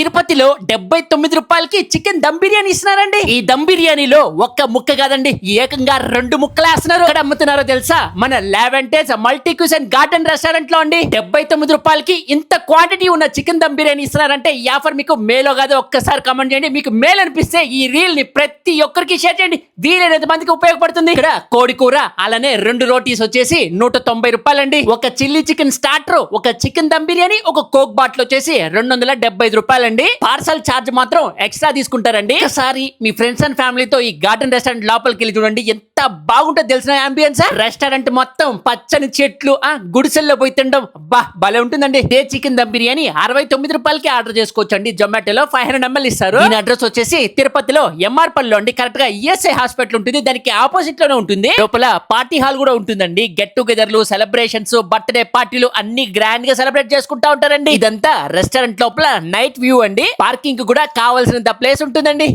తిరుపతిలో 79 రూపాయలకి చికెన్ దమ్ బిర్యానీ ఇస్తున్నారండి. ఈ దమ్ బిర్యానీలో ఒక్క ముక్క కాదండి, ఏకంగా 2 ముక్కలు వేస్తున్నారు. ఇక్కడ అమ్ముతున్నారో తెలుసా? మన లావెంటేజ్ మల్టీ క్యూజన్ గార్డెన్ రెస్టారెంట్ లో అండి. 79 రూపాయలకి ఇంత క్వాంటిటీ ఉన్న చికెన్ దమ్ బిర్యానీ ఇస్తున్నారంటే ఈ ఆఫర్ మీకు మేలో కాదు ఒక్కసారి కామెంట్ చేయండి. మీకు మేలు అనిపిస్తే ఈ రీల్ ని ప్రతి ఒక్కరికి షేర్ చేయండి, వీలైనంత మందికి ఉపయోగపడుతుంది. ఇక్కడ కోడి కూర అలానే 2 రోటీస్ వచ్చేసి 190 రూపాయలండి. ఒక చిల్లీ చికెన్ స్టార్టర్, ఒక చికెన్ దమ్ బిర్యానీ, ఒక కోక్ బాటిల్ వచ్చేసి 275 రూపాయలండి. పార్సల్ ఛార్జ్ మాత్రం ఎక్స్ట్రా తీసుకుంటారండి. ఒకసారి మీ ఫ్రెండ్స్ అండ్ ఫ్యామిలీతో ఈ గార్డెన్ రెస్టారెంట్ లోపలికి వెళ్ళి చూడండి, ఎంత బాగుంటుందో తెలిసిన అంబియన్స్. రెస్టారెంట్ మొత్తం పచ్చని చెట్లు, గుడిసెల్లో పోయి తినడం భలే ఉంటుందండి. ఏ చికెన్ దమ్ బిర్యానీ 69 రూపాయలకి ఆర్డర్ చేసుకోవచ్చు అండి. జొమాటోలో 500 ml ఇస్తారు. దీని అడ్రస్ వచ్చేసి తిరుపతిలో ఎంఆర్ పల్లిలో అండి. కరెక్ట్ గా ఈఎస్ఐ హాస్పిటల్ ఉంటుంది, దానికి ఆపోజిట్ లోనే ఉంటుంది. లోపల పార్టీ హాల్ కూడా ఉంటుందండి. గెట్ టుగెదర్లు, సెలబ్రేషన్స్, బర్త్డే పార్టీలు అన్ని గ్రాండ్ గా సెలబ్రేట్ చేసుకుంటా ఉంటారండి. ఇదంతా రెస్టారెంట్ లోపల నైట్ వ్యూ అండి. పార్కింగ్ కూడా కావాల్సినంత ప్లేస్ ఉంటుందండి.